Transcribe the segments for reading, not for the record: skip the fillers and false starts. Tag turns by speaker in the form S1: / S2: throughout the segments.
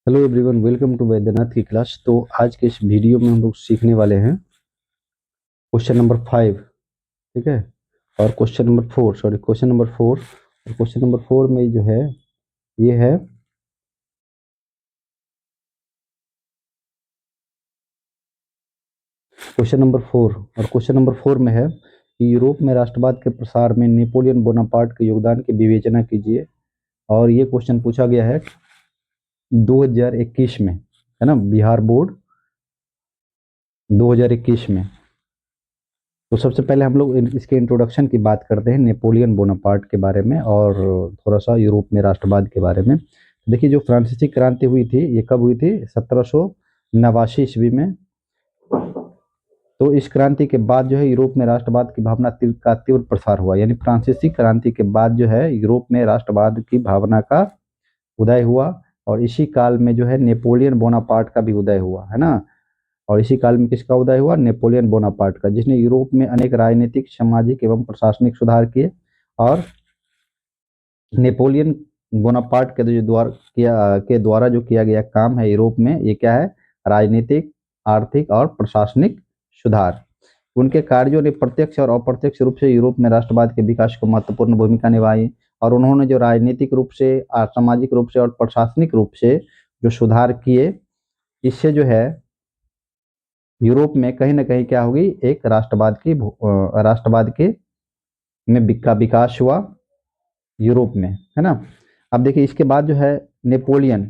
S1: Hello everyone, welcome to Vaidyanath की class. तो आज के इस वीडियो में हम लोग सीखने वाले हैं क्वेश्चन नंबर 5। ठीक है। और क्वेश्चन नंबर 4 और क्वेश्चन नंबर 4 में जो है ये है क्वेश्चन नंबर 4। और क्वेश्चन नंबर 4 में है कि यूरोप में राष्ट्रवाद के प्रसार में नेपोलियन बोनापार्ट के योगदान की विवेचना कीजिए। और ये क्वेश्चन पूछा गया है 2021 में, है ना, बिहार बोर्ड 2021 में। तो सबसे पहले हम लोग इसके इंट्रोडक्शन की बात करते हैं, नेपोलियन बोनापार्ट के बारे में और थोड़ा सा यूरोप में राष्ट्रवाद के बारे में। देखिए, जो फ्रांसीसी क्रांति हुई थी ये कब हुई थी? 1789 ईस्वी में। तो इस क्रांति के बाद जो है यूरोप में राष्ट्रवाद की भावना का तीव्र प्रसार हुआ। यानी फ्रांसीसी क्रांति के बाद जो है यूरोप में राष्ट्रवाद की भावना का उदय हुआ। और इसी काल में जो है नेपोलियन बोनापार्ट का भी उदय हुआ, है ना। और इसी काल में किसका उदय हुआ? नेपोलियन बोनापार्ट का, जिसने यूरोप में अनेक राजनीतिक, सामाजिक एवं प्रशासनिक सुधार किए। और नेपोलियन बोनापार्ट के द्वारा जो किया गया काम है यूरोप में, ये क्या है? राजनीतिक, आर्थिक और प्रशासनिक सुधार। उनके कार्यों ने प्रत्यक्ष और अप्रत्यक्ष रूप से यूरोप में राष्ट्रवाद के विकास को महत्वपूर्ण भूमिका निभाई। और उन्होंने जो राजनीतिक रूप से, सामाजिक रूप से और प्रशासनिक रूप से जो सुधार किए, इससे जो है यूरोप में कहीं ना कहीं क्या होगी? एक राष्ट्रवाद के का विकास हुआ यूरोप में, है ना। अब देखिए, इसके बाद जो है नेपोलियन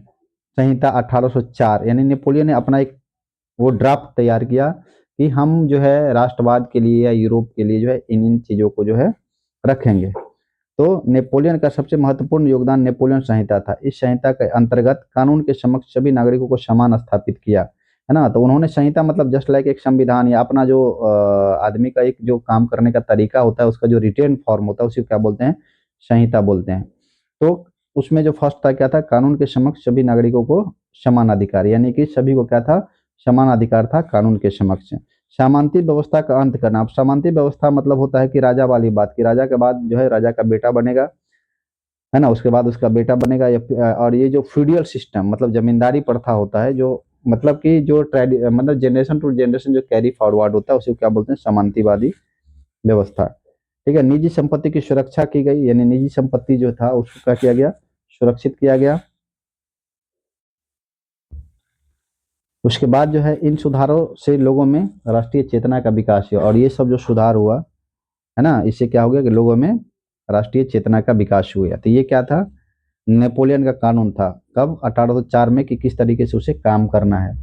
S1: संहिता 1804, यानी नेपोलियन ने अपना एक वो ड्राफ्ट तैयार किया कि हम जो है राष्ट्रवाद के लिए या यूरोप के लिए जो है इन इन चीजों को जो है रखेंगे। तो नेपोलियन का सबसे महत्वपूर्ण योगदान नेपोलियन संहिता था। इस संहिता के अंतर्गत कानून के समक्ष सभी नागरिकों को समान स्थापित किया, है ना। तो उन्होंने संहिता मतलब जस्ट लाइक एक संविधान या अपना जो आदमी का एक जो काम करने का तरीका होता है, उसका जो रिटेन फॉर्म होता है, उसी को क्या बोलते हैं? संहिता बोलते हैं। तो उसमें जो फर्स्ट था क्या था? कानून के समक्ष सभी नागरिकों को समान अधिकार, यानी कि सभी को क्या था? समान अधिकार था कानून के समक्ष। सामंती व्यवस्था का अंत करना। अब सामंती व्यवस्था मतलब होता है कि राजा वाली बात की राजा के बाद जो है राजा का बेटा बनेगा, है ना, उसके बाद उसका बेटा बनेगा। या और ये जो फ्यूडियल सिस्टम मतलब जमींदारी प्रथा होता है, जो मतलब कि जो मतलब जनरेशन टू जनरेशन जो कैरी फॉरवर्ड होता है, उसे क्या बोलते हैं? सामंतीवादी व्यवस्था। ठीक है। निजी संपत्ति की सुरक्षा की गई, यानी निजी संपत्ति जो था उसको क्या किया गया? सुरक्षित किया गया। उसके बाद जो है इन सुधारों से लोगों में राष्ट्रीय चेतना का विकास हुआ। और ये सब जो सुधार हुआ, है ना, इससे क्या हो गया कि लोगों में राष्ट्रीय चेतना का विकास हुआ। तो ये क्या था? नेपोलियन का कानून था। कब? 1804 में, कि किस तरीके से उसे काम करना है।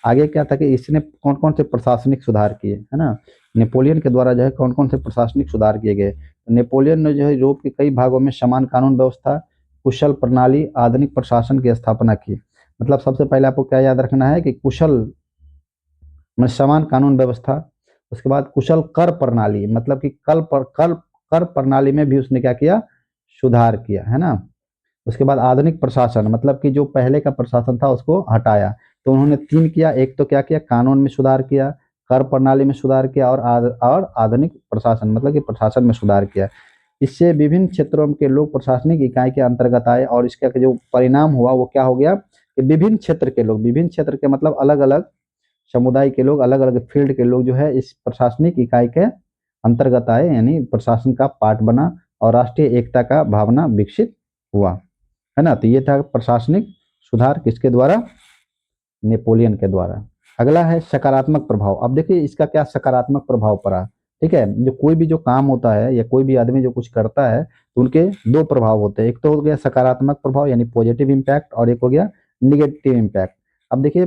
S1: आगे क्या था कि इसने कौन कौन से प्रशासनिक सुधार किए, है ना। नेपोलियन के द्वारा जो है कौन कौन से प्रशासनिक सुधार किए गए। तो नेपोलियन ने जो है यूरोप के कई भागों में समान कानून व्यवस्था, कुशल प्रणाली, आधुनिक प्रशासन की स्थापना की। मतलब सबसे पहले आपको क्या याद रखना है कि कुशल में समान कानून व्यवस्था। उसके बाद कुशल कर प्रणाली, मतलब कि कर प्रणाली में भी उसने क्या किया? सुधार किया, है ना। उसके बाद आधुनिक प्रशासन, मतलब कि जो पहले का प्रशासन था उसको हटाया। तो उन्होंने 3 किया। एक तो क्या किया? कानून में सुधार किया, कर प्रणाली में सुधार किया, और आधुनिक प्रशासन मतलब कि प्रशासन में सुधार किया। इससे विभिन्न क्षेत्रों के लोग प्रशासनिक इकाई के अंतर्गत आए। और इसका जो परिणाम हुआ वो क्या हो गया कि विभिन्न क्षेत्र के मतलब अलग अलग समुदाय के लोग, अलग अलग फील्ड के लोग जो है इस प्रशासनिक इकाई के अंतर्गत आए, यानी प्रशासन का पार्ट बना। और राष्ट्रीय एकता का भावना विकसित हुआ, है ना। तो ये था प्रशासनिक सुधार किसके द्वारा? नेपोलियन के द्वारा। अगला है सकारात्मक प्रभाव। अब देखिए इसका क्या सकारात्मक प्रभाव पड़ा। ठीक है। जो कोई भी जो काम होता है या कोई भी आदमी जो कुछ करता है, तो उनके दो प्रभाव होते हैं। एक तो हो गया सकारात्मक प्रभाव यानी पॉजिटिव इम्पैक्ट, और एक हो गया निगेटिव इम्पैक्ट। अब देखिए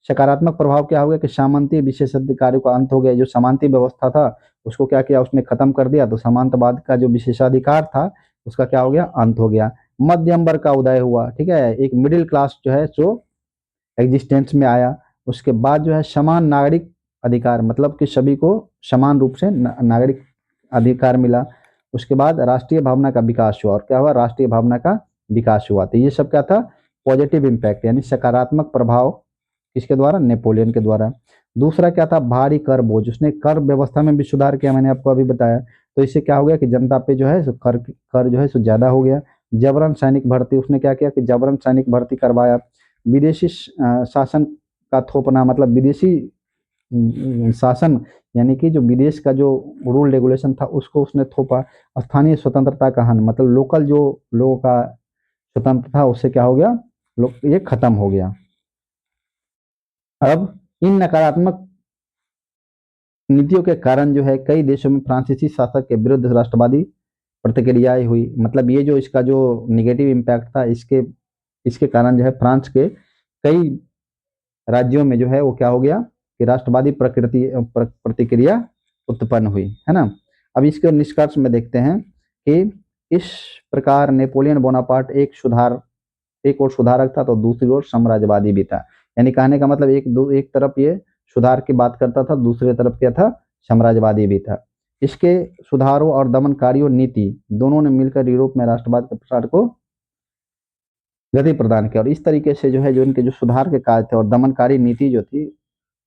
S1: सकारात्मक प्रभाव क्या हो गया कि सामंती विशेषाधिकारियों का अंत हो गया। जो सामंती व्यवस्था था उसको क्या किया? उसने खत्म कर दिया। तो सामंतवाद का जो विशेषाधिकार था उसका क्या हो गया? अंत हो गया। मध्यम वर्ग का उदय हुआ। ठीक है। एक मिडिल क्लास जो है सो एग्जिस्टेंस में आया। उसके बाद जो है समान नागरिक अधिकार, मतलब कि सभी को समान रूप से नागरिक अधिकार मिला। उसके बाद राष्ट्रीय भावना का विकास हुआ। और क्या हुआ? राष्ट्रीय भावना का विकास हुआ। तो ये सब क्या था? पॉजिटिव इम्पैक्ट, यानी सकारात्मक प्रभाव किसके द्वारा? नेपोलियन के द्वारा। दूसरा क्या था? भारी कर बोझ। उसने कर व्यवस्था में भी सुधार किया, मैंने आपको अभी बताया। तो इससे क्या हो गया कि जनता पे जो है सो कर जो है सो ज्यादा हो गया। जबरन सैनिक भर्ती, उसने क्या किया कि जबरन सैनिक भर्ती करवाया। विदेशी शासन का थोपना, मतलब विदेशी शासन, यानी कि जो विदेश का जो रूल रेगुलेशन था उसको उसने थोपा। स्थानीय स्वतंत्रता का हनन, मतलब लोकल जो लोगों का स्वतंत्र था उससे क्या हो गया, लोग ये खत्म हो गया। अब इन नकारात्मक नीतियों के कारण जो है कई देशों में फ्रांसीसी शासक के विरुद्ध राष्ट्रवादी प्रतिक्रियाएं हुई। मतलब ये जो इसका जो निगेटिव इम्पैक्ट था, इसके इसके कारण जो है फ्रांस के कई राज्यों में जो है वो क्या हो गया कि राष्ट्रवादी प्रतिक्रिया उत्पन्न हुई, है ना। अब इसके निष्कर्ष में देखते हैं कि इस प्रकार नेपोलियन बोनापार्ट एक और सुधारक था तो दूसरी ओर साम्राज्यवादी भी था। यानी कहने का मतलब एक तरफ ये सुधार की बात करता था, दूसरी तरफ क्या था, साम्राज्यवादी भी था। इसके सुधारों और दमनकारियों नीति दोनों ने मिलकर यूरोप में राष्ट्रवाद के प्रसार को गति प्रदान किया। और इस तरीके से जो है जो इनके जो सुधार के कार्य थे और दमनकारी नीति जो थी,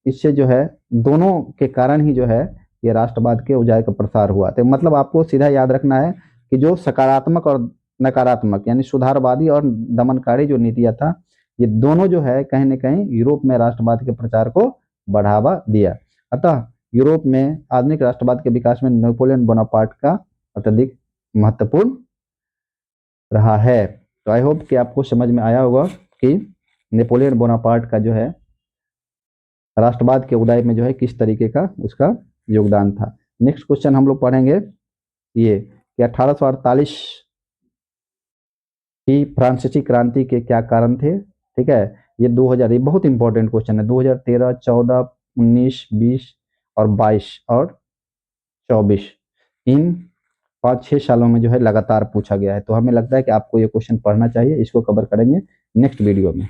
S1: इससे जो है दोनों के कारण ही जो है ये राष्ट्रवाद के उजाय का प्रसार हुआ। तो मतलब आपको सीधा याद रखना है कि जो सकारात्मक और नकारात्मक यानी सुधारवादी और दमनकारी जो नीतियां था, ये दोनों जो है कहीं न कहीं यूरोप में राष्ट्रवाद के प्रचार को बढ़ावा दिया। अतः यूरोप में आधुनिक राष्ट्रवाद के विकास में नेपोलियन बोनापार्ट का अत्यधिक महत्वपूर्ण रहा है। तो आई होप कि आपको समझ में आया होगा कि नेपोलियन बोनापार्ट का जो है राष्ट्रवाद के उदय में जो है किस तरीके का उसका योगदान था। नेक्स्ट क्वेश्चन हम लोग पढ़ेंगे ये कि 1848 की फ्रांसीसी क्रांति के क्या कारण थे। ठीक है, ये 2000, ये बहुत इंपॉर्टेंट क्वेश्चन है। 2013, 14, 19, 20 और 22 और 24, इन 5-6 सालों में जो है लगातार पूछा गया है। तो हमें लगता है कि आपको ये क्वेश्चन पढ़ना चाहिए। इसको कवर करेंगे नेक्स्ट वीडियो में।